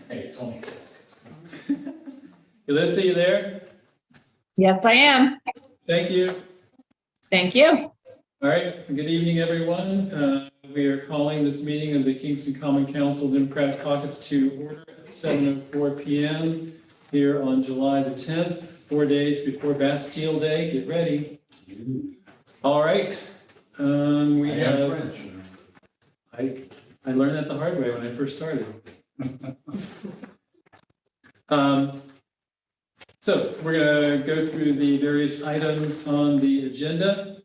Hey, it's only. Alyssa, you there? Yes, I am. Thank you. Thank you. All right, good evening, everyone. We are calling this meeting of the Kingston Common Council Democratic Caucus to order at 7:04 p.m. here on July the 10th, 4 days before Bastille Day. Get ready. All right. We have French. I learned that the hard way when I first started. So we're going to go through the various items on the agenda.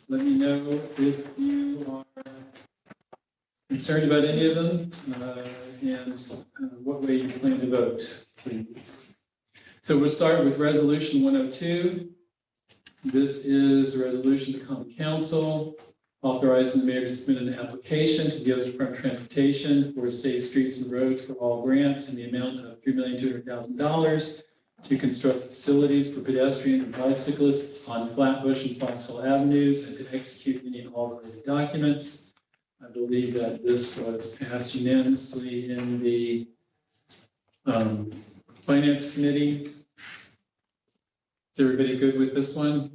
Let me know if you are concerned about any of them and what way you plan to vote, please. So we'll start with Resolution 102. This is a resolution to Common Council authorizing the mayor to submit an application to the U.S. Department of Transportation for Safe Streets and Roads for All grants in the amount of $3,200,000 to construct facilities for pedestrians and bicyclists on Flatbush and Foxhall Avenues and to execute any and all related documents. I believe that this was passed unanimously in the Finance Committee. Is everybody good with this one?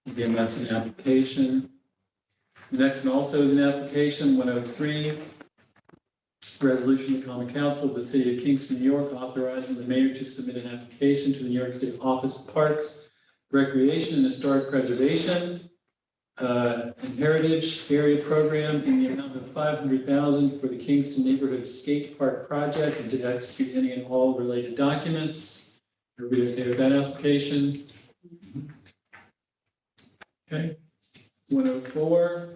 Again, that's an application. The next one also is an application, 103. Resolution of the Common Council of the City of Kingston, New York, authorizing the mayor to submit an application to the New York State Office of Parks, Recreation, and Historic Preservation and Heritage Area Program in the amount of $500,000 for the Kingston Neighborhood Skate Park project and to execute any and all related documents. Everybody okay with that application? Okay. 104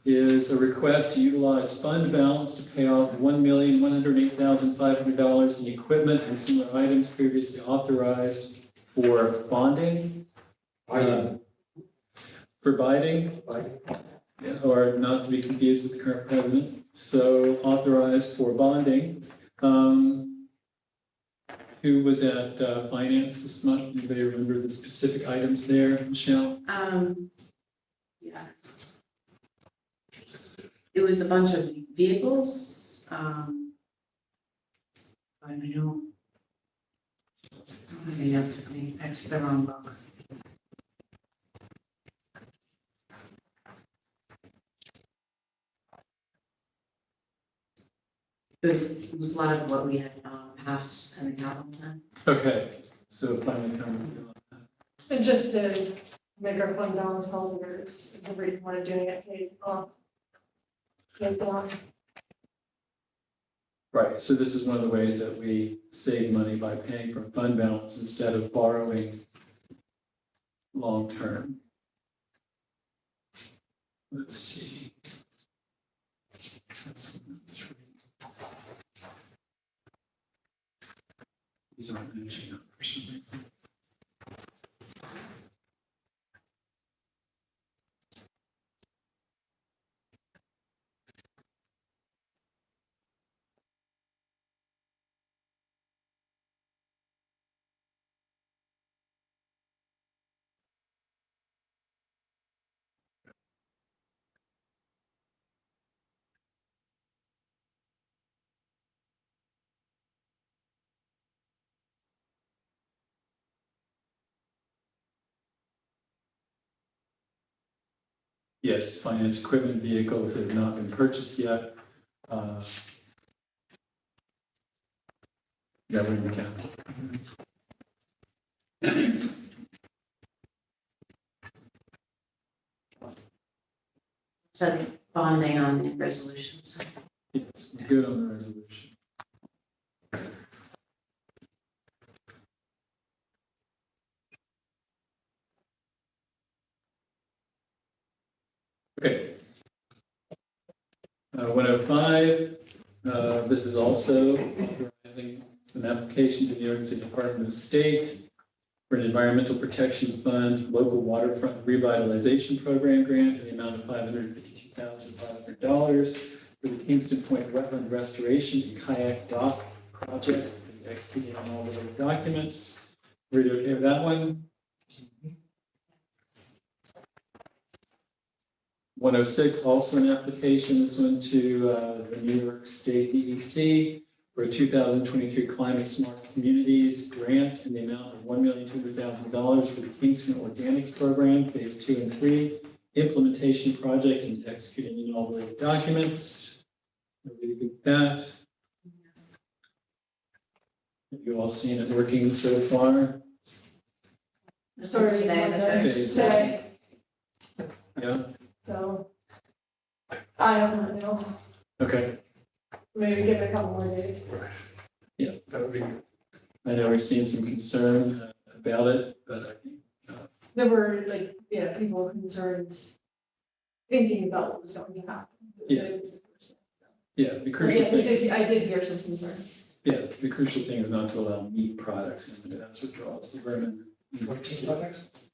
is a request to utilize fund balance to pay off $1,108,500 in equipment and similar items previously authorized for bonding. For binding, or not to be confused with the current president. So authorized for bonding. Who was at finance this month? Anybody remember the specific items there, Michelle? Yeah. It was a bunch of vehicles. I know. Maybe that took me, I took the wrong book. It was a lot of what we had passed in the capital plan. Okay, so finally coming. And just to make our fund balance holders, the reason why doing it paid off. Right, so this is one of the ways that we save money by paying from fund balance instead of borrowing long term. Let's see. These aren't matching up for some reason. Yes, finance equipment vehicles that have not been purchased yet. Yeah, we're in the capital. Says bonding on the resolutions. Yes, good on the resolution. Okay. 105, this is also authorizing an application to the New York City Department of State for an Environmental Protection Fund Local Waterfront Revitalization Program grant in the amount of $552,500 for the Kingston Point Wetland Restoration and Kayak Dock Project and executing on all related documents. Everybody okay with that one? 106, also an application, this one to the New York State DEC for a 2023 Climate Smart Communities grant in the amount of $1,200,000 for the Kingston Organics Program, Phase 2 and 3, implementation project and executing all related documents. Everybody good with that? Have you all seen it working so far? This is today that Okay. there's. Today, Yeah, so I don't know, okay. maybe give it a couple more days. Yeah, that would be good. I know we've seen some concern about it, but I think, There were like, people concerned thinking about what was going to happen. Yeah. It was the first one, so. yeah, the But crucial yes, thing, I did hear some concerns. yeah, the crucial thing is not to allow meat products in there. That's what draws the vermin.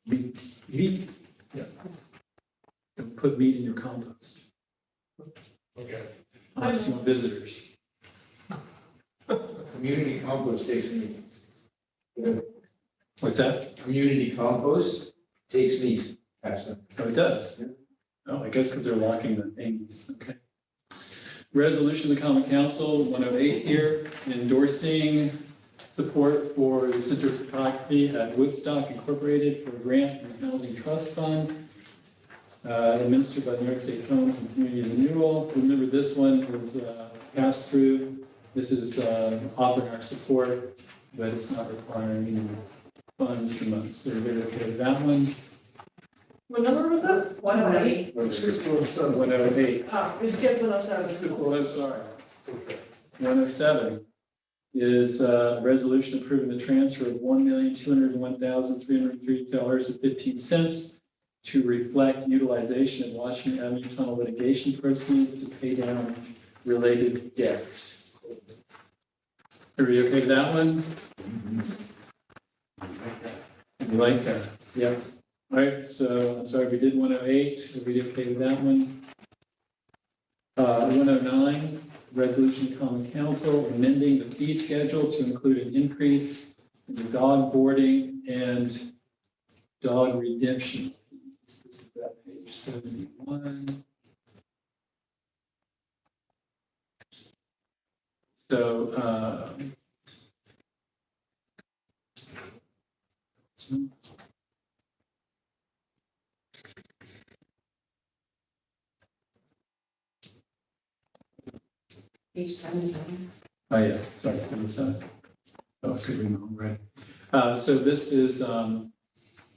Meat, yeah. Don't put meat in your compost. Okay. Unless you want visitors. Community compost takes meat. What's that? Community compost takes meat. Excellent. Oh, it does. Yeah. Oh, I guess because they're locking the things, okay. Resolution of the Common Council, 108 here, endorsing support for the Center for Photography at Woodstock Incorporated for a grant from the Housing Trust Fund, administered by the New York State Homes and Community Renewal. Remember, this one was passed through. This is offering our support, but it's not requiring any funds from us. So we're okay with that one. What number was this? 108. 108. Oh, we skipped 107. Oh, I'm sorry. 107 is a resolution approving the transfer of $1,201,303.15 to reflect utilization of Washington Avenue Tunnel litigation proceeds to pay down related debt. Are we okay with that one? You like that? Yeah. All right, so I'm sorry, we did 108. Are we okay with that one? 109, resolution of Common Council amending the fee schedule to include an increase in the dog boarding and dog redemption fees. This is that page 71. So, Page 77. oh yeah, sorry, 77. Oh, I could read them already. So this is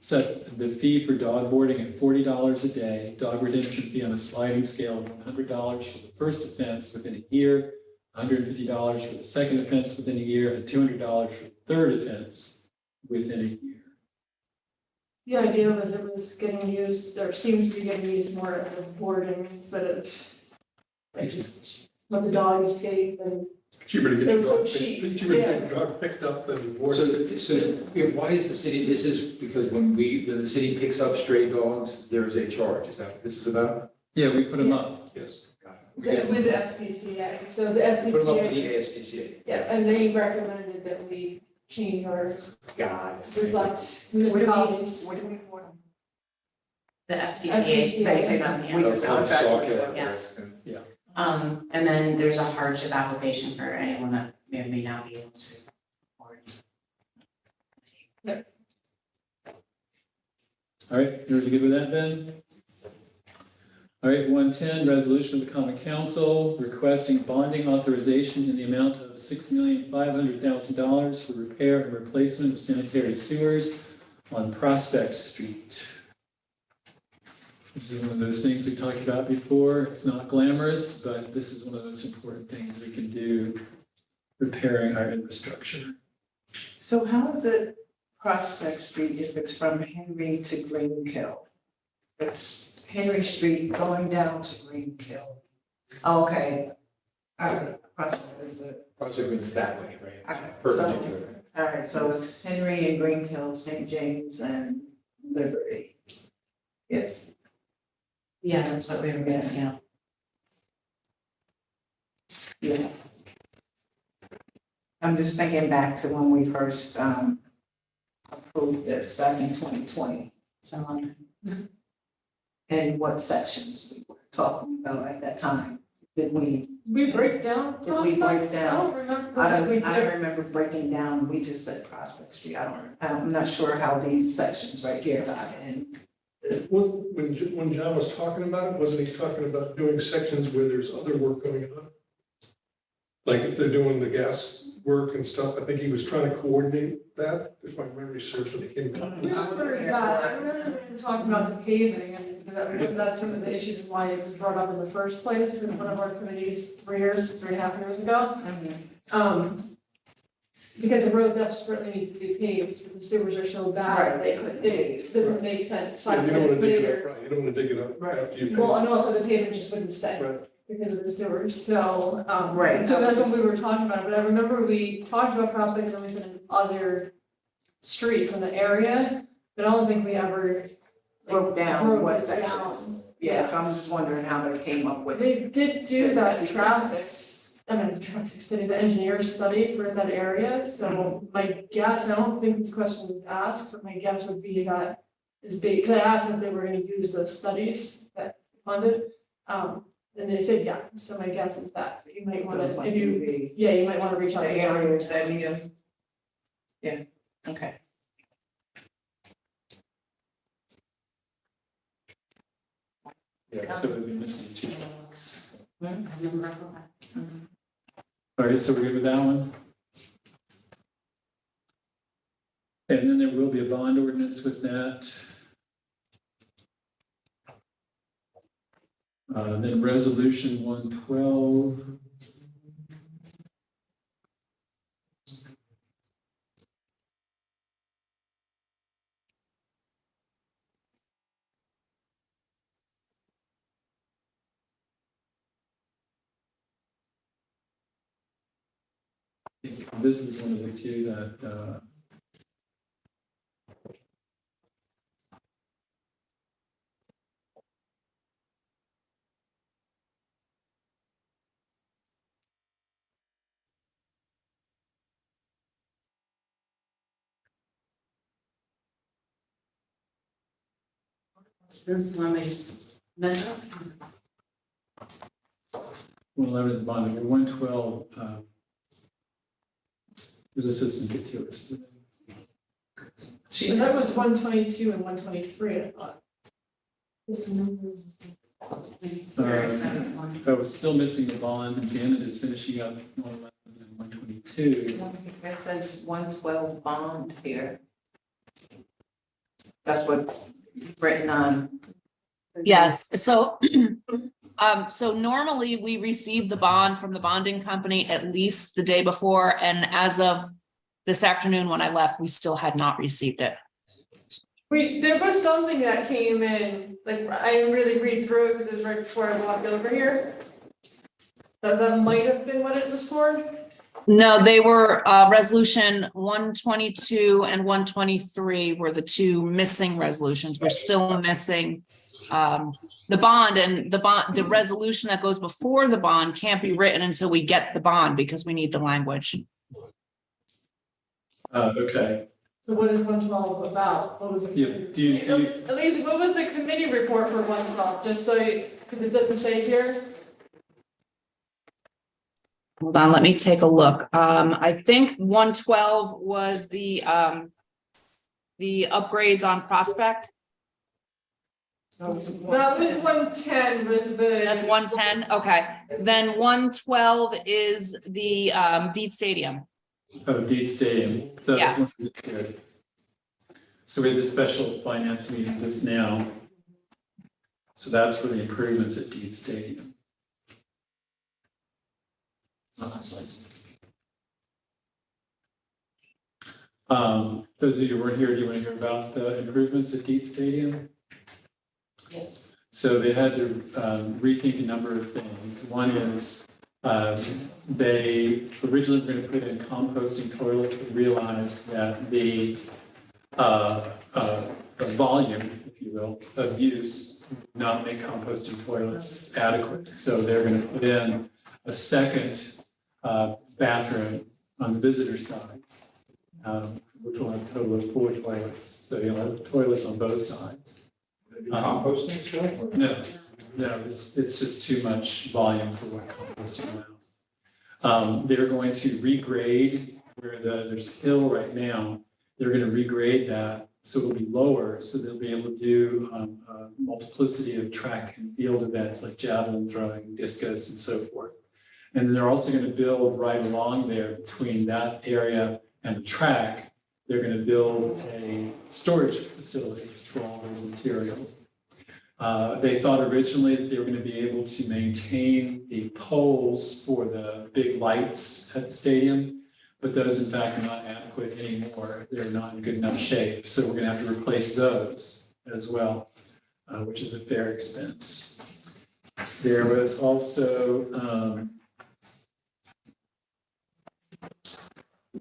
set the fee for dog boarding at $40 a day, dog redemption fee on a sliding scale of $100 for the first offense within a year, $150 for the second offense within a year, and $200 for the third offense within a year. The idea was it was getting used, or seems to be getting used more as a boarding instead of like just let the dog escape and Cheaper to It get was your so dog, cheap, cheaper to get your dog picked up than boarded. So why is the city, this is because when the city picks up stray dogs, there is a charge. Is that what this is about? Yeah, we put them up. Yes. Got it. with the SPCA. So the Put them up with the SPCA, ASPCA. yeah, and they recommended that we change our Got it. reflect municipalities. What do we want? The SPCA, SPCA. yeah. just contract with them. Yeah. And then there's a hardship application for anyone that may not be able to afford. All right, you're good with that, Ben? All right, 110, resolution of the Common Council requesting bonding authorization in the amount of $6,500,000 for repair and replacement of sanitary sewers on Prospect Street. This is one of those things we talked about before. It's not glamorous, but this is one of those important things we can do repairing our infrastructure. So how is it Prospect Street if it's from Henry to Greenkill? It's Henry Street going down to Greenkill. Okay. All right, Prospect is the, Prospect is that way, right? okay, so, Perpendicular. all right, so it's Henry and Greenkill, St. James and Liberty. Yes. Yeah, that's what we were getting, yeah. Yeah. I'm just thinking back to when we first approved this back in 2020. It's been a long time. and what sections we were talking about at that time? Did we, We break down Did we break prospects, I down? don't remember. I if we don't did. remember breaking down, we just said Prospect Street, I'm not sure how these sections right here got in. When John was talking about it, wasn't he talking about doing sections where there's other work going on? Like if they're doing the gas work and stuff, I think he was trying to coordinate that, if my memory serves when it came up. We remember that, I remember him talking about the paving, and that's one of the issues and why it was brought up in the first place with one of our committees 3.5 years ago. Because the road desperately needs to be paved, but the sewers are so bad, Right, they couldn't. it doesn't make sense Yeah, 5 you don't minutes wanna dig it later. up, right, you don't wanna dig it up Right. after you. Well, and also the pavement just wouldn't stay. Right. Because of the sewers, so, Right. so that's what we were talking about, but I remember we talked about Prospect and we said in other streets in the area, but I don't think we ever. Broke down broke what it down. sections. Yeah, so I'm just wondering how they came up with. They did do that These traffic, sections. traffic study, the engineer study for that area, so my guess, I don't think this question was asked, but my guess would be that is big, because I asked them if they were gonna use those studies that funded, and they said, yeah, so my guess is that, you might wanna, Those might if you, be yeah, you might wanna reach out the to them. areas that need them. Yeah, okay. Yeah, so we'll be missing 2 blocks. I remember that. All right, so we're good with that one? And then there will be a bond ordinance with that. Then resolution 112. I think this is one of the two that, This is one we just met. 111 is the bond, number 112, the assistant get to us. But that was 122 and 123, I thought. This number. I was still missing the bond. Janet is finishing up 111 and 122. It says 112 bond here. That's what's written on. Yes, so, so normally we receive the bond from the bonding company at least the day before, and as of this afternoon when I left, we still had not received it. There was something that came in, like, I didn't really read through it because it was right before I walked over here. That might have been what it was for. No, they were, resolution 122 and 123 were the two missing resolutions. We're still missing the bond, and the resolution that goes before the bond can't be written until we get the bond because we need the language. Okay. So what is 112 about? What was it? Yeah, do you- Elise, what was the committee report for 112? Just so, because it doesn't say here. Hold on, let me take a look. I think 112 was the upgrades on Prospect. That was 110 was the. That's 110, okay. Then 112 is the Deed Stadium. Oh, Deed Stadium. So Yes. good. So we had the special finance meeting this now. So that's for the improvements at Deed Stadium. Those of you who weren't here, do you want to hear about the improvements at Deed Stadium? Yes. So they had to rethink a number of things. One is they originally were going to put in composting toilets, but realized that the volume, if you will, of use would not make composting toilets adequate. So they're going to put in a second bathroom on the visitor side, which will have a total of 4 toilets. So you'll have toilets on both sides. Composting stuff? or- No, it's just too much volume for what composting allows. They're going to regrade where there's a hill right now. They're going to regrade that so it'll be lower, so they'll be able to do a multiplicity of track and field events like javelin throwing, discus, and so forth. And then they're also going to build right along there between that area and the track. They're going to build a storage facility for all those materials. They thought originally that they were going to be able to maintain the poles for the big lights at the stadium, but those in fact are not adequate anymore. They're not in good enough shape. So we're going to have to replace those as well, which is a fair expense. There was also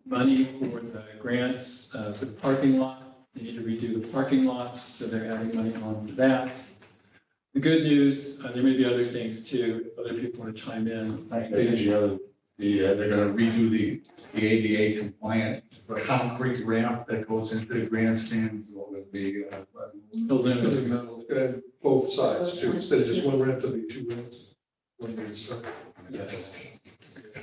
money for the grants for the parking lot. They need to redo the parking lots, so they're adding money on to that. The good news, there may be other things too, if other people want to chime in. I think they're gonna redo the ADA compliant concrete ramp that goes into the grandstand with the. The limit. It's gonna have both sides too, instead of just one ramp, there'll be two ramps. One ramp side. Yes.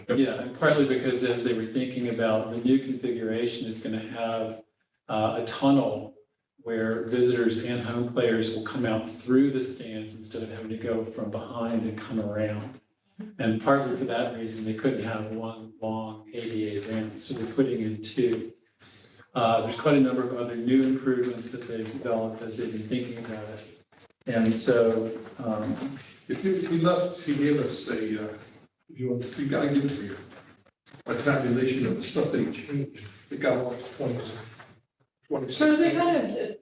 Yeah, and partly because as they were thinking about the new configuration is going to have a tunnel where visitors and home players will come out through the stands instead of having to go from behind and come around. And partly for that reason, they couldn't have one long ADA ramp, so they're putting in two. There's quite a number of other new improvements that they've developed as they've been thinking about it. And so, If you left, he gave us you gotta give it to you. A tabulation of the stuff that he changed. It got all 20. So they kind of, you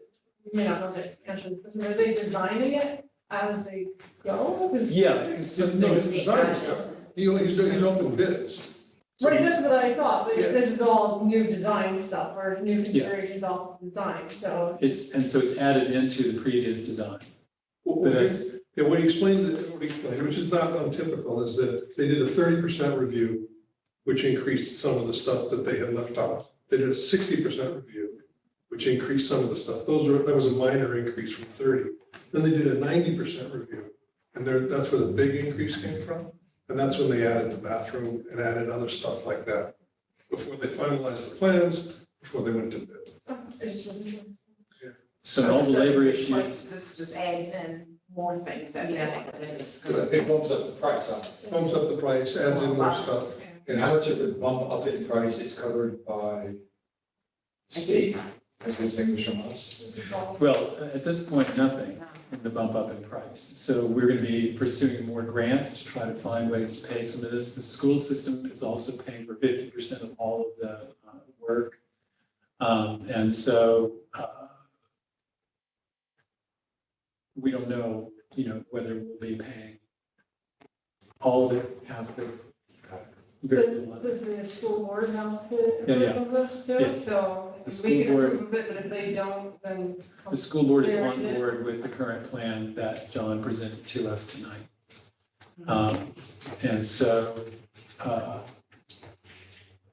may not know the answer to this question, are they designing it as they go? 'Cause- yeah, because No, it's design stuff. He's open bids. Right, that's what I thought, but Yeah. this is all new design stuff or new configurations off design, so. it's added into the previous design. But it's, Yeah, what he explained, which is not untypical, is that they did a 30% review, which increased some of the stuff that they had left out. They did a 60% review, which increased some of the stuff. That was a minor increase from 30. Then they did a 90% review, and that's where the big increase came from. And that's when they added the bathroom and added other stuff like that, before they finalized the plans, before they went to bid. I just wasn't sure. so all the labor issues, This just adds in more things that. Yeah, it is. So it bumps up the price, huh? Bumps up the price, adds in more stuff. And how much of the bump up in price is covered by state as distinguished from us? well, at this point, nothing in the bump up in price. So we're going to be pursuing more grants to try to find ways to pay some of this. The school system is also paying for 50% of all of the work. And so we don't know, whether we'll be paying all of it, half of it. Very little of it. Does the school board have to Yeah, yeah. approve of this too? Yeah. So The we school can board- approve it, but if they don't, then. The school board is on Very good. board with the current plan that John presented to us tonight. And so,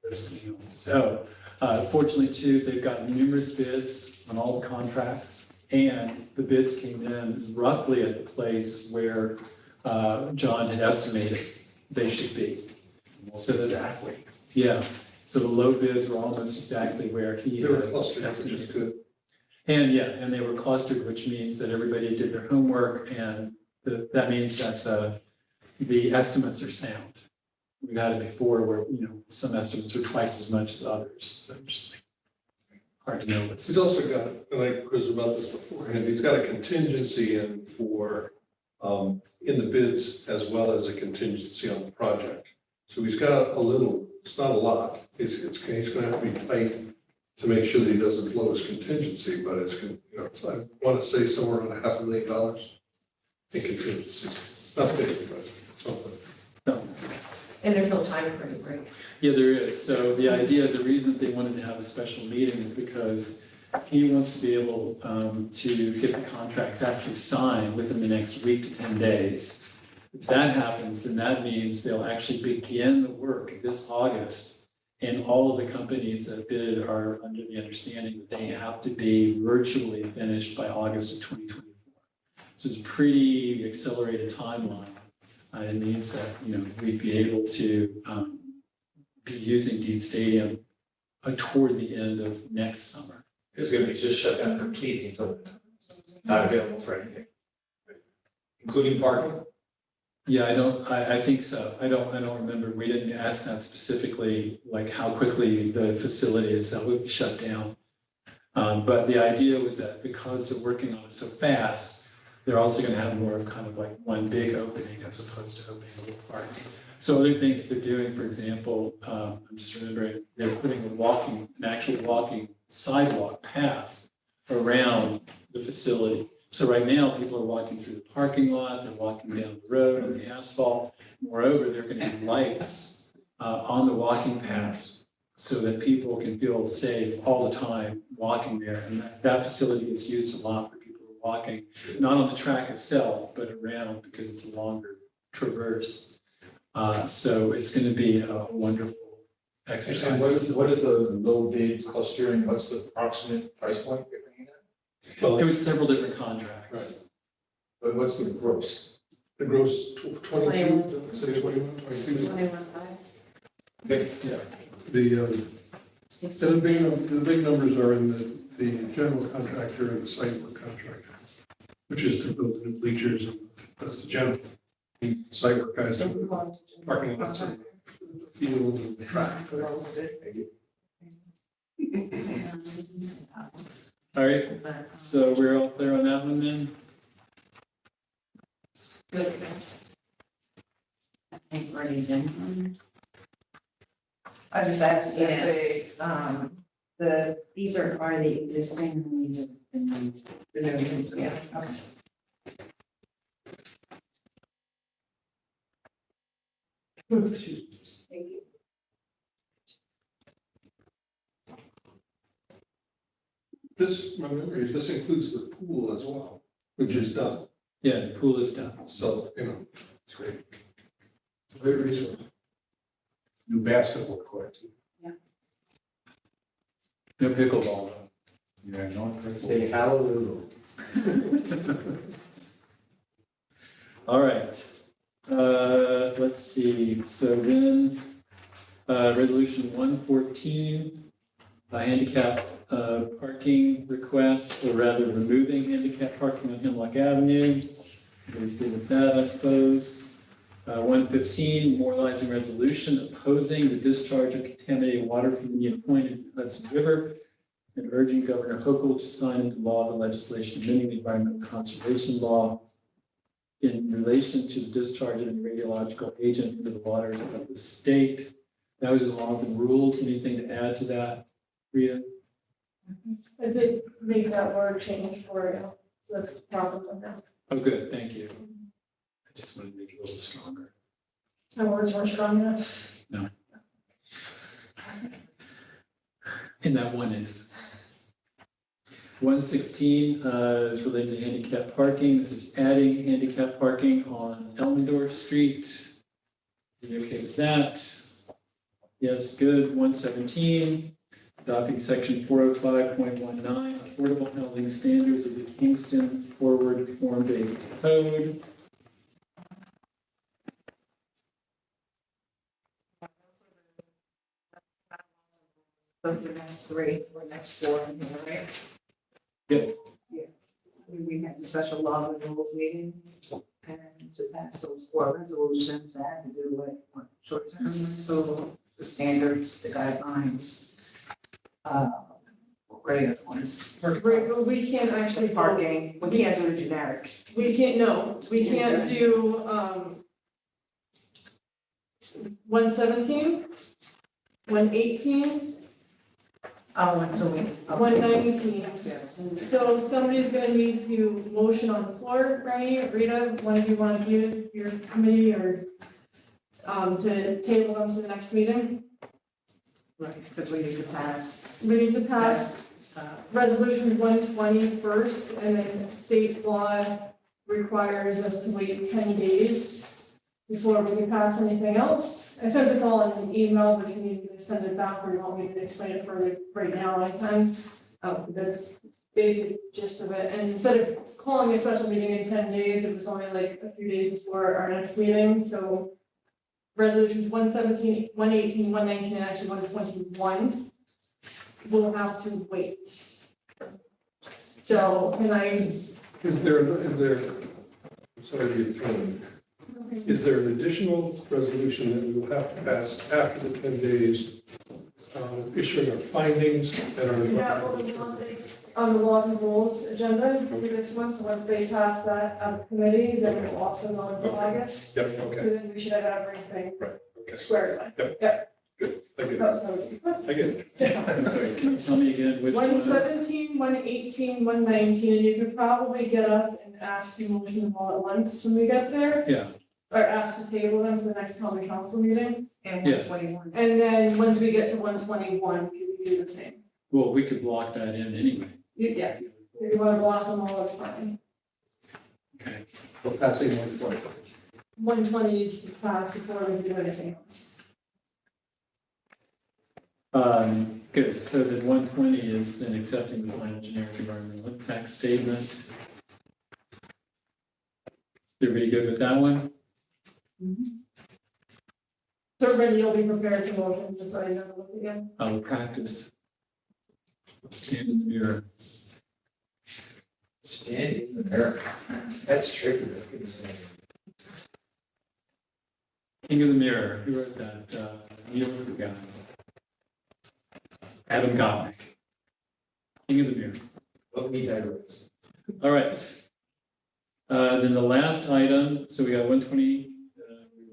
there's something else to say. Fortunately too, they've gotten numerous bids on all the contracts, and the bids came in roughly at the place where John had estimated they should be. So Exactly. yeah, so the low bids were almost exactly where he They were had clustered, which estimated. is good. And they were clustered, which means that everybody did their homework, and that means that the estimates are sound. We've had it before where, some estimates are twice as much as others, so just hard to know what's. He's also got, and I quizzed about this beforehand, he's got a contingency in for, in the bids as well as a contingency on the project. So he's got a little, it's not a lot, he's gonna have to be tight to make sure that he doesn't blow his contingency, but I want to say somewhere around $500,000 in contingency. Not big, but something. And there's no time frame, right? Yeah, there is. So the reason that they wanted to have a special meeting is because he wants to be able to get the contracts actually signed within the next week to 10 days. If that happens, then that means they'll actually begin the work this August. And all of the companies that bid are under the understanding that they have to be virtually finished by August of 2024. So it's a pretty accelerated timeline. It means that, we'd be able to be using Dean Stadium toward the end of next summer. It's gonna be just shut down completely until not available for anything, including parking. Yeah, I think so. I don't remember. We didn't ask that specifically, like how quickly the facility itself would be shut down. But the idea was that because they're working on it so fast, they're also gonna have more of kind of like one big opening as opposed to opening little parts. So other things that they're doing, for example, I'm just remembering, they're putting an actual walking sidewalk path around the facility. So right now, people are walking through the parking lot, they're walking down the road on the asphalt. Moreover, there are gonna be lights on the walking path so that people can feel safe all the time walking there. And that facility gets used a lot for people who are walking, not on the track itself, but around because it's a longer traverse. So it's gonna be a wonderful exercise. And what is the low bid clustering, what's the approximate price point you're paying at? Well, There was several different contracts. Right. But what's the gross? the gross 22, say 21, 22. 21.5. Okay, Yeah. The big numbers are in the general contractor and the site work contractor, which is to build the new bleachers, and that's the general. The site work guys, parking lots and the field and the track. All right, so we're all clear on that one then? Good. I think we're already done. I just asked if the, These are the existing, and these are the new. the new, yeah, okay. Thank you. This, my memory is, this includes the pool as well, which is done. Yeah, the pool is done. So, it's great. It's a great resource. New basketball court. No pickleball though. Yeah, no. say hallelujah. All right. Let's see, so then, resolution 114, handicap parking request, or rather removing handicap parking on Hemlock Avenue. Everybody's good with that, I suppose. 115, memorializing resolution opposing the discharge of contaminated water from Indian Point into the Hudson River, and urging Governor Hochul to sign into law the legislation amending the environmental conservation law in relation to the discharge of a radiological agent into the waters of the state. That was along the rules. Anything to add to that, Rita? I did make that word change for you, so that's the problem with that. Oh, good, thank you. I just wanted to make it a little stronger. My words weren't strong enough. In that one instance. 116 is related to handicap parking. This is adding handicap parking on Elmendorf Street. Are you okay with that? Yes, good. 117, adopting section 405.19, affordable housing standards of the Kingston Forward Form-Based Code. Those are the next three, or next four in here, right? Yep. Yeah. We had the special laws and rules meeting, and to pass those four resolutions that had to do with short-term rental, the standards, the guidelines. What are the other ones? Right, but we can't actually Parking, we can't do the generic. We can't, no, we can't do, 117, 118, Oh, and so we. 119. So somebody's gonna need to motion on the floor, right? Rita, one of you want to give your committee or, to table them to the next meeting? Right, because we need to pass. We need to pass resolution 120 first, and then state law requires us to wait 10 days before we can pass anything else. I sent this all in an email, but you need to send it back, or you want me to explain it for right now, anytime. That's basic gist of it. And instead of calling a special meeting in 10 days, it was only like a few days before our next meeting, so resolutions 117, 118, 119, and actually 121 will have to wait. So, can I? Is there, I'm sorry to be a pain. Is there an additional resolution that we will have to pass after the 10 days, issuing our findings and our. Is that what we want on the laws and rules agenda for this month? So once they pass that out of committee, then we'll also go into August. Yep, okay, So then we should have everything okay, squared away. Yep. Yep. good, I get it, That was the question. I get it. I'm sorry, can you tell me again which one? 117, 118, 119, and you could probably get up and ask the motion them all at once when we get there, Yeah, or ask to table them to the next common council meeting. And Yeah. 121. And then once we get to 121, we can do the same. well, we could block that in anyway. Yeah, if you want to block them all, that's fine. Okay, For passing 120. 120 needs to pass before we do anything else. good, so then 120 is then accepting the final generic environmental impact statement. Everybody good with that one? So everybody, you'll be prepared to motion, just so I never look again. I will practice. Stand in the mirror. Stand in the mirror. That's tricky. That's good to say. King of the Mirror, who wrote that? Neil guy. Adam Gopnik. King of the Mirror. Let me digress. All right. Then the last item, so we got 120, we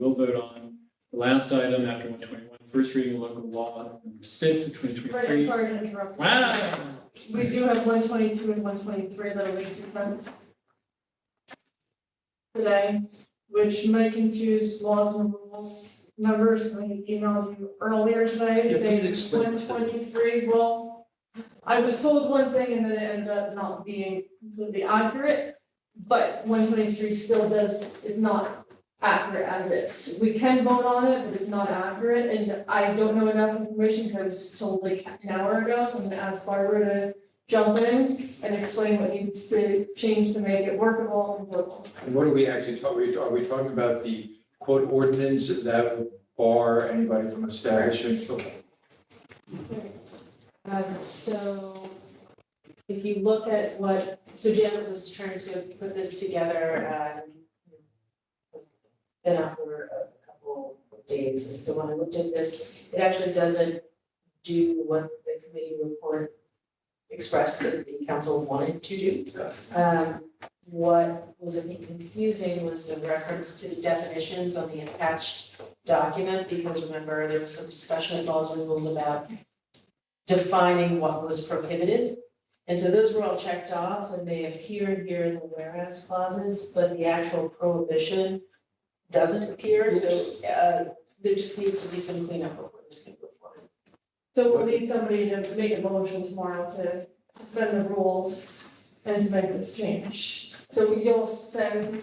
will vote on. The last item after 121, first reading of local law number 6 of Right, I'm 2023. sorry to interrupt. Wow. We do have 122 and 123 that are leaked sent today, which might confuse laws and rules numbers. I emailed you earlier today Yeah, please saying explain. 123. Well, I was told one thing and then it ended up not being completely accurate. But 123 still is not accurate as is. We can vote on it, but it's not accurate, and I don't know enough information because I was just told like an hour ago, so I'm gonna ask Barbara to jump in and explain what needs to change to make it workable and workable. And what are we actually talking, are we talking about the quote ordinance that would bar anybody from establishing? Okay. So if you look at what, so Janet was trying to put this together, been out for a couple of days, and so when I looked at this, it actually doesn't do what the committee report expressed that the council wanted to do. What was, I think, confusing was the reference to the definitions on the attached document, because remember, there was some discussion in laws and rules about defining what was prohibited. And so those were all checked off and they appear here in the whereas clauses, but the actual prohibition doesn't appear, so there just needs to be some cleanup before this can go forward. So we'll need somebody to make a motion tomorrow to suspend the rules and to make this change. So you'll send,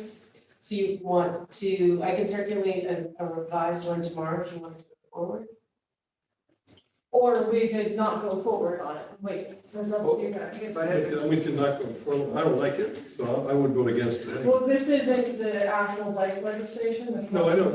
So you want to, I can circulate a revised one tomorrow if you want to go forward. or we could not go forward on it. Wait, that's up to you guys. We did not go forward, I don't like it, so I would vote against it. Well, this isn't the actual like legislation. That's No, not- I know,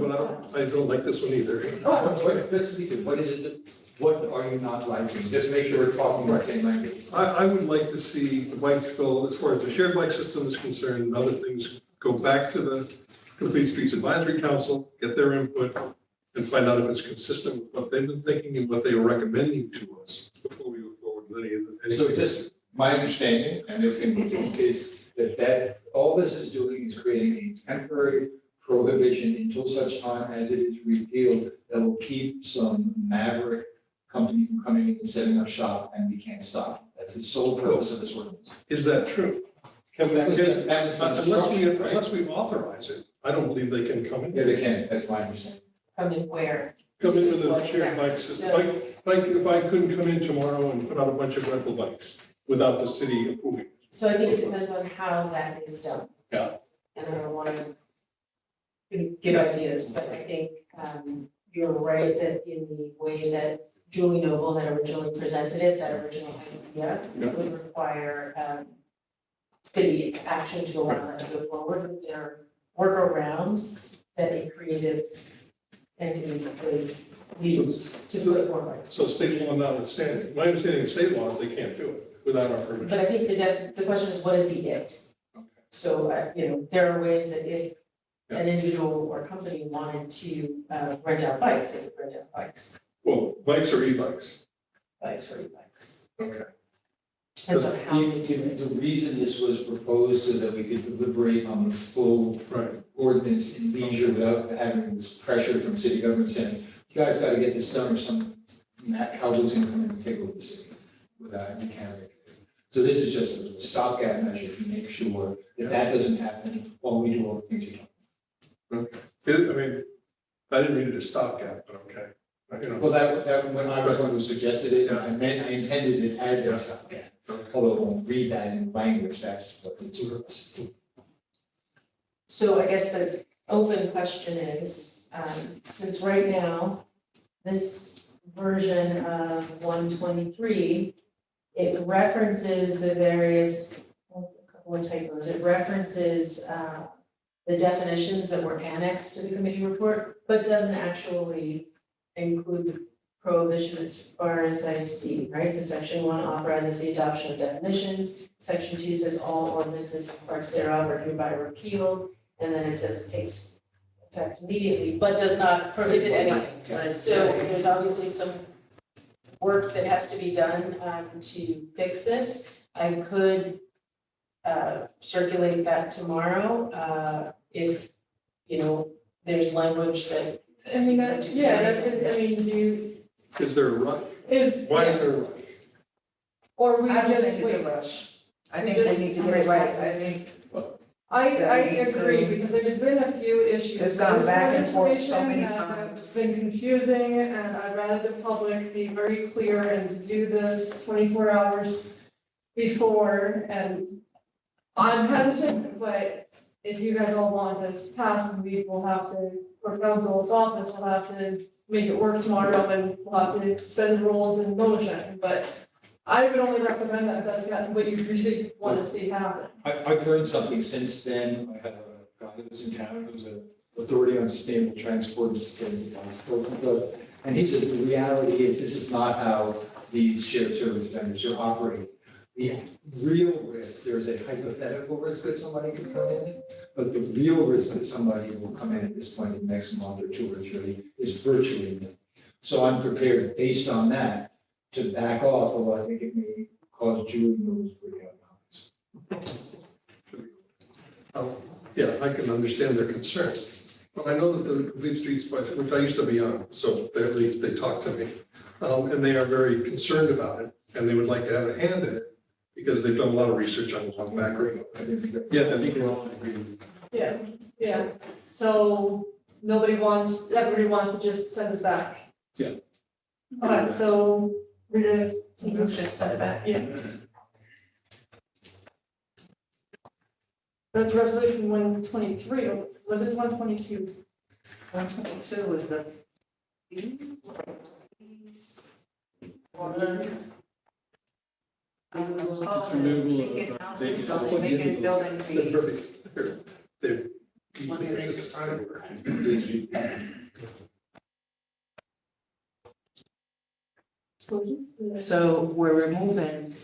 but I don't like this one either. Oh, Let's leave it. What is it, what are you not liking? Just make sure we're talking about the same language. I would like to see the bikes go, as far as the shared bike system is concerned, and other things, go back to the Complete Streets Advisory Council, get their input, and find out if it's consistent with what they've been thinking and what they are recommending to us before we go forward with any of the. So just my understanding, and it's going to be, is that all this is doing is creating a temporary prohibition until such time as it is repealed that will keep some maverick company from coming in and setting up shop, and we can't stop. That's the sole purpose of this ordinance. Is that true? Can they, That was the instruction, right? unless we authorize it, I don't believe they can come in. Yeah, they can, that's my understanding. Come in where? Come in with a shared bike system. Like if I couldn't come in tomorrow and put out a bunch of rental bikes without the city approving. So I think it depends on how that is done. Yeah. And I don't want to give ideas, but I think you're right that in the way that Julie Noble had originally presented it, that original idea would require city action to allow that to go forward. But there are workarounds that a creative entity could use to put forward. So state law notwithstanding, my understanding of state law is they can't do it without our permission. But I think the question is, what is the it? So, there are ways that if an individual or company wanted to rent out bikes, they would rent out bikes, Well, bikes or e-bikes? bikes or e-bikes. Okay. Depends on how. The reason this was proposed so that we could deliberate on the full Right. ordinance in leisure without having this pressure from city government saying, you guys gotta get this done or some Matt Cowboy's gonna come in and take over the city without any candidate. So this is just a stopgap measure to make sure that that doesn't happen while we do all the things we do. I mean, I didn't mean it as stopgap, but okay. You know, Well, that, when I was the one who suggested it, I intended it as a stopgap. Although when we read that in language, that's what it's purpose. So I guess the open question is, since right now, this version of 123, it references the various, a couple of typos, it references the definitions that were annexed to the committee report, but doesn't actually include the prohibition as far as I see, right? So section 1 authorizes the adoption of definitions. Section 2 says all ordinances and parts thereof are hereby repealed. And then it says it takes effect immediately, but does not prohibit anything. So there's obviously some work that has to be done to fix this. I could circulate that tomorrow if, there's language that. I mean, is there a rush? is. Why is there a rush? Or we I don't just think it's a wait. rush. I think we need to get it right. I think I that we need agree, to- because there's been a few issues. It's gone with back and forth so legislation many that have times. been confusing, and I'd rather the public be very clear and do this 24 hours before, and I'm hesitant, but if you guys all want this passed, we will have to, or council's office will have to make it work tomorrow, and we'll have to spend the rules in motion, but I would only recommend that if that's what you really want to see happen. I've learned something since then. I had a guy that was in town, who's an authority on sustainable transport and sustainable transport. And he said, the reality is, this is not how these shared service vendors are operating. The real risk, there's a hypothetical risk that somebody could come in, but the real risk that somebody will come in at this point in the next month or 2 or 3 is virtually nil. So I'm prepared, based on that, to back off, although I think it may cause Julie moves pretty Oh, yeah, I can understand their concern. But I know that the Complete Streets budget, which I used to be on, so they talk to me. And they are very concerned about it, and they would like to have a hand in it, because they've done a lot of research on back ring. Yeah, I think we're all in agreement. Yeah, so everybody wants to just send us back. Yeah. Okay, so we're gonna. send it back. Yeah. That's resolution 123, what is 122? 122 is the. It's removal of Making building fees. They're. So we're removing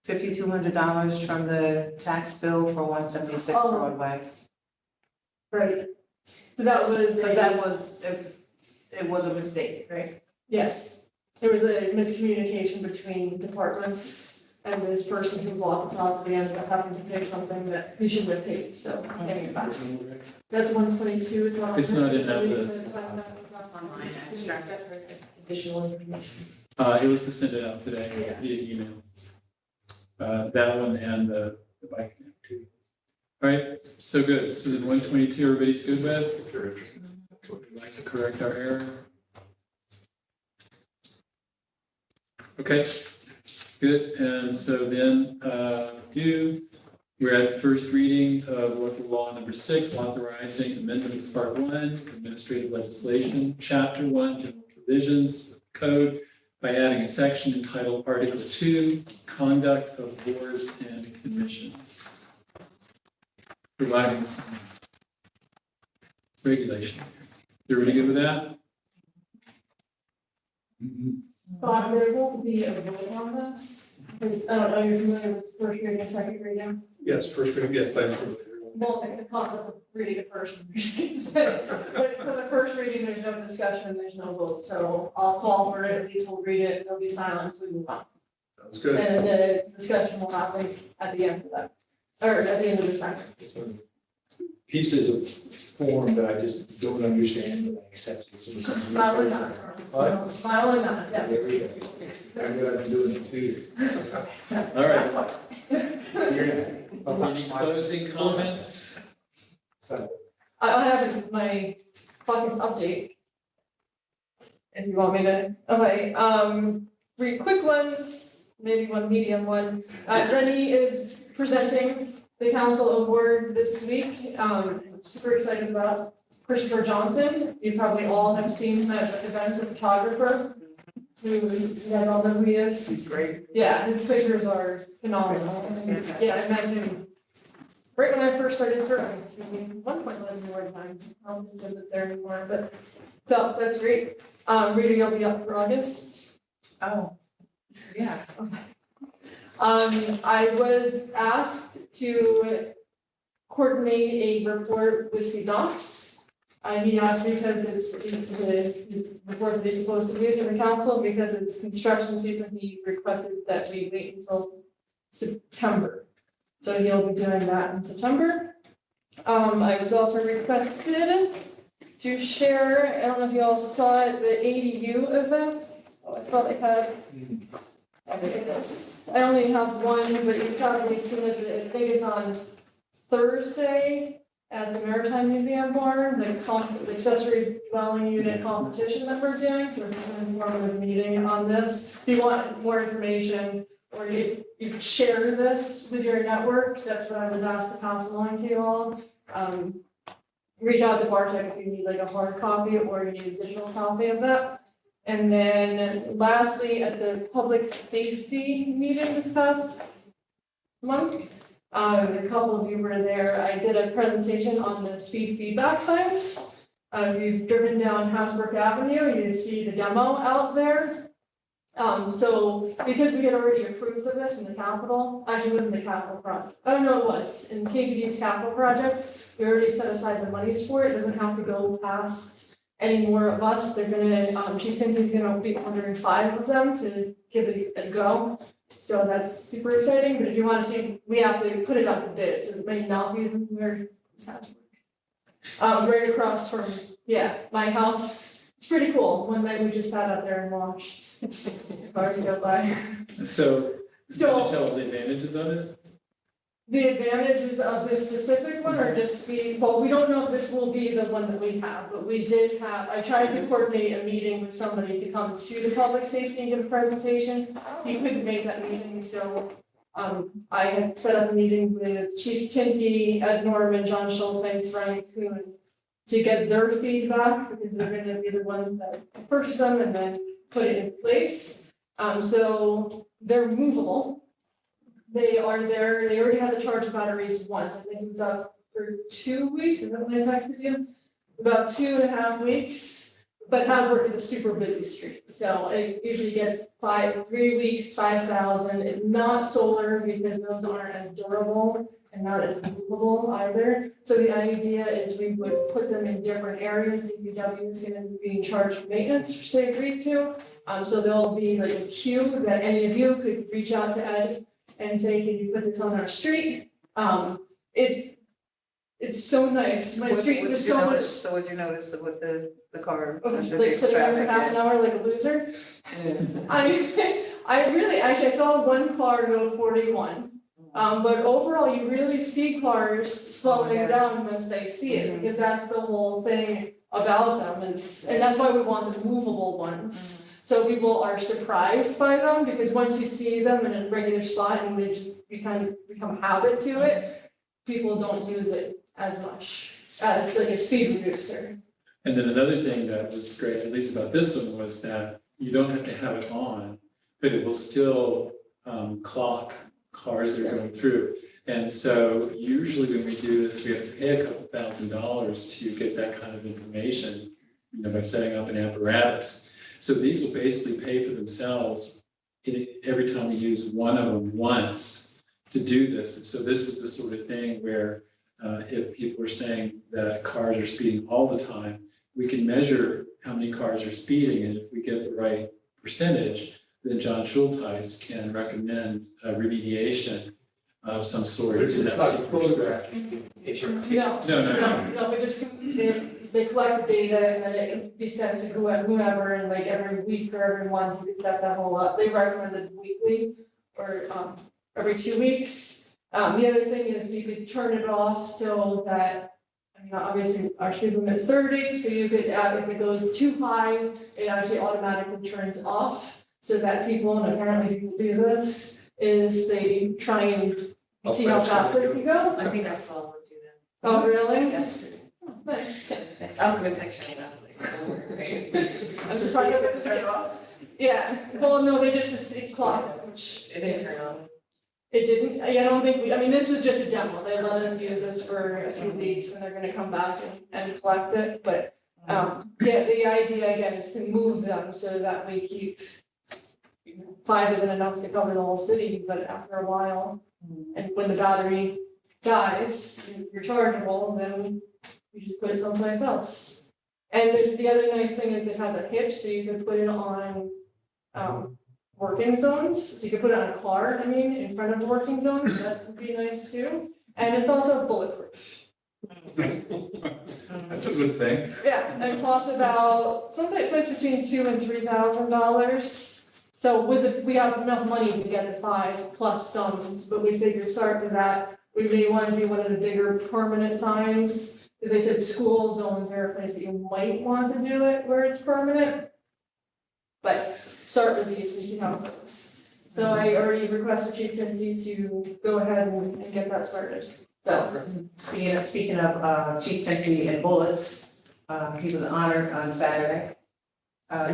$5,200 from the tax bill for 176 Oh. Broadway. Right. So that was. Because that was, it was a mistake, right? Yes, there was a miscommunication between departments, and this person who bought the property ended up having to pay something that he shouldn't have paid, so I'm getting it back. That's 122. It's not in that list. Online extract. Separate additional information. It was to send it out today via email. That one and the bike thing too. All right, so good. So the 122, everybody's good with? If you're interested. Would you like to correct our error? Okay, good. And so then, we're at first reading of local law number 6, authorizing amendment of part 1, administrative legislation, chapter 1, general provisions of the code by adding a section entitled Article 2, Conduct of Boards and Commissions, providing some regulation. Everybody good with that? Bob, there won't be a vote on this, because I don't know, you're familiar with first reading and second reading? Yes, first reading, yes, plans for later. Well, the concept of reading it first. But so the first reading, there's no discussion, there's no vote, so I'll call for it, at least we'll read it, there'll be silence, we move on. Sounds good. And the discussion will happen at the end of that, or at the end of the second. Pieces of form that I just don't understand, but I accept it. So Smile and nod. What? Smile and nod, yeah. There we go. I'm what I've been doing it too. All right. Any closing comments? I have my Caucus update. If you want me to, okay, 3 quick ones, maybe 1 medium one. Rennie is presenting the Council Award this week. Super excited about Christopher Johnson. You probably all have seen him at events, the photographer, who you guys all know who he is. He's great. Yeah, his pictures are phenomenal. Yeah, I met him right when I first started serving. It's maybe 1.11 more times. I don't think he's there anymore, but so that's great. Rita, you'll be up for August. Oh, yeah. I was asked to coordinate a report with the docs. He asked because it's the report that he's supposed to do to the council, because it's construction season, he requested that we wait until September. So he'll be doing that in September. I was also requested to share, I don't know if you all saw it, the ADU event. Oh, I thought I had. I think it is. I only have one, but you've probably seen it. I think it's on Thursday at the Maritime Museum barn, the accessory dwelling unit competition that we're doing. So it's an informative meeting on this. If you want more information, or if you could share this with your network, that's what I was asked to pass along to you all. Reach out to Bartek if you need like a hard copy or you need a digital copy of that. And then lastly, at the public safety meeting this past month, a couple of you were there. I did a presentation on the speed feedback signs. If you've driven down Hasbrook Avenue, you see the demo out there. So because we had already approved of this in the capital, actually it wasn't the capital project. I don't know, it was in KPD's capital project. We already set aside the monies for it. It doesn't have to go past any more of us. They're gonna, Chief Tinsley's gonna be ordering 5 of them to give it a go. So that's super exciting, but if you want to see, we have to put it up to bid, so it may not be where it's happening. Right across from, yeah, my house. It's pretty cool. One night we just sat out there and watched cars go by. So, could you tell the advantages of it? The advantages of this specific one are just well, we don't know if this will be the one that we have, but we did have, I tried to coordinate a meeting with somebody to come to the public safety and give a presentation. He couldn't make that meeting, so I had set up a meeting with Chief Tinty, Ed Norman, John Schultz, Frank Kuhn, to get their feedback, because they're gonna be the ones that purchase them and then put it in place. So they're movable. They are there, they already had to charge batteries once, I think it was up for 2 weeks, is that when I texted you? About 2.5 weeks, but Hasbrook is a super busy street, so it usually gets 3 weeks, 5,000. It's not solar because those aren't as durable and not as movable either. So the idea is we would put them in different areas. DPW is gonna be in charge of maintenance, which they agreed to. So there'll be like a queue that any of you could reach out to Ed and say, can you put this on our street? It's so nice. My street is so much. So what you notice with the car? Like sitting there for half an hour like a loser. Yeah. I saw one car go 41. But overall, you really see cars slowing down once they see it, because that's the whole thing about them. And that's why we want the movable ones. So people are surprised by them, because once you see them in a regular spot and they just become habit to it, people don't use it as much as like a speed reducer. And then another thing that was great, at least about this one, was that you don't have to have it on, but it will still clock cars that are going through. And so usually when we do this, we have to pay a couple $1,000s to get that kind of information, by setting up an apparatus. So these will basically pay for themselves every time we use one of them once to do this. And so this is the sort of thing where if people are saying that cars are speeding all the time, we can measure how many cars are speeding, and if we get the right percentage, then John Schulteis can recommend remediation of some sort. It's not a photograph. No. We just, they collect data and then it can be sent to whoever, and like every week or every month, you can set that whole up. They recommended weekly or every 2 weeks. The other thing is you could turn it off so that, obviously our speed limit is 30, so you could, if it goes too high, it actually automatically turns off, so that people, and apparently people do this, is they try and see how fast they can go. I think I saw one do that. Oh, really? Yesterday. Nice. I was gonna text you that. I'm surprised I didn't turn it off. Yeah, well, no, they just, it clocked, which. It didn't turn on. It didn't, I don't think this was just a demo, they let us use this for a few weeks and they're gonna come back and collect it, but, the idea again is to move them so that we keep. 5 isn't enough to cover the whole city, but after a while, and when the battery dies, you're chargeable, then you just put it someplace else. And the other nice thing is it has a hitch, so you can put it on, working zones, so you can put it on a car, in front of the working zones, that would be nice too. And it's also bulletproof. That's a good thing. Yeah, and it costs about, someplace between $2,000 and $3,000. So we have enough money to get the 5 plus some, but we figured start with that. We may want to do one of the bigger permanent signs, because they said school zones are a place that you might want to do it where it's permanent. But start with these and see how it goes. So I already requested Chief Tinsley to go ahead and get that started. So Speaking of Chief Tinsley and bullets, he was honored on Saturday. I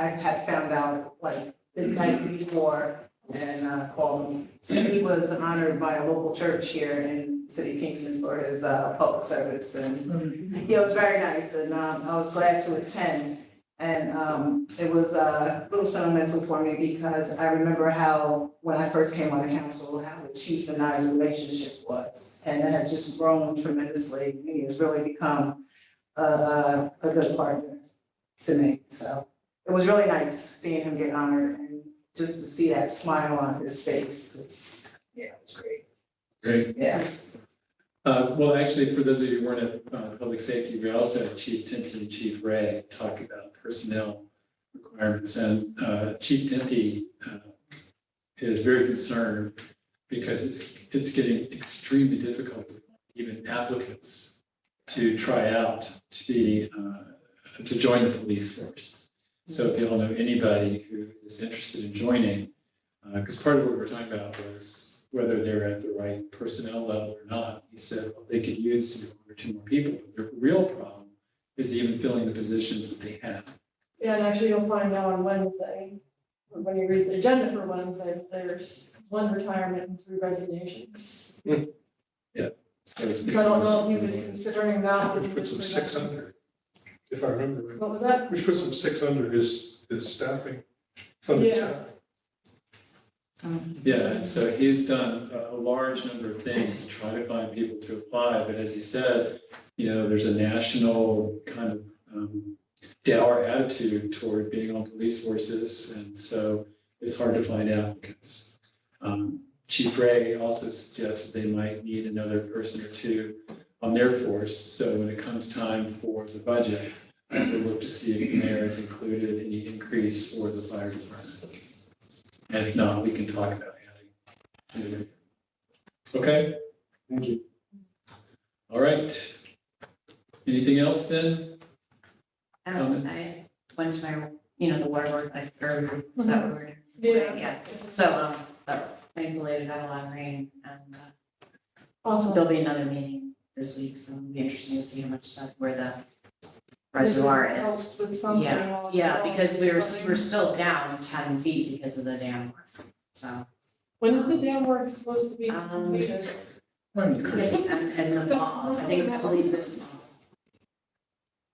had found out like the night before and called him. So he was honored by a local church here in the city of Kingston for his public service, and it was very nice, and I was glad to attend. And it was a little sentimental for me because I remember how, when I first came on the council, how the chief and I's relationship was, and it has just grown tremendously. He has really become a good partner to me, so it was really nice seeing him get honored and just to see that smile on his face. It was great. Great. Yeah. Well, actually, for those of you who weren't at public safety, we also had Chief Tinty and Chief Ray talk about personnel requirements. And Chief Tinty is very concerned because it's getting extremely difficult to find even applicants to try out to join the police force. So if you all know anybody who is interested in joining, because part of what we're talking about was whether they're at the right personnel level or not. He said, well, they could use 1 or 2 more people, but the real problem is even filling the positions that they have. yeah, and actually you'll find out on Wednesday, or when you read the agenda for Wednesday, there's 1 retirement and 3 resignations. Yeah. So it's So I don't know if he was considering that. Which puts him 600, if I remember right. What was that? Which puts him 600 his staffing, funded Yeah. staff. Yeah, and so he's done a large number of things to try to find people to apply, but as he said, there's a national kind of dour attitude toward being on police forces, and so it's hard to find applicants. Chief Ray also suggests they might need another person or 2 on their force, so when it comes time for the budget, we'll look to see if the mayor has included any increase for the fire department. And if not, we can talk about adding. Okay? Thank you. All right. Anything else then? Comments? I went to my, the water work, was that what we're doing? Yeah. So, thankfully we got a lot of rain, and Awesome. there'll be another meeting this week, so it'll be interesting to see how much stuff, where the reservoir Helps is. with something Yeah, along yeah, the because lines. we're still down 10 feet because of the dam work, so. When is the dam work supposed to be Um, completed? And the fall, I believe this fall.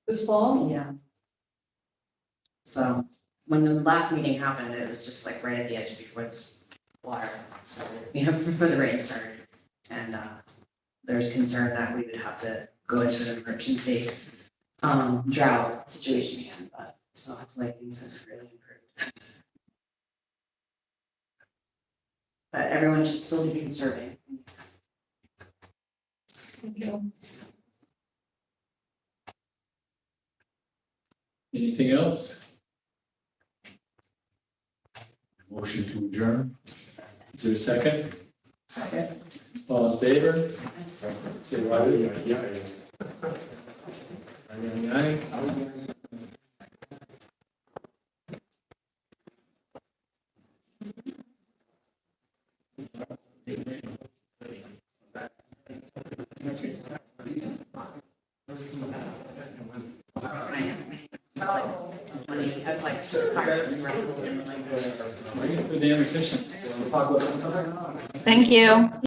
This fall? Yeah. So when the last meeting happened, it was just like right at the edge before this water started, before the rain started. And there's concern that we would have to go into an emergency drought situation again, but so hopefully things have really improved. But everyone should still be conserving. Thank you. Anything else? Motion to adjourn. Is there a second? Second. All in favor? Say aye. Aye. I'd like to. Bring it to the annotation. Thank you.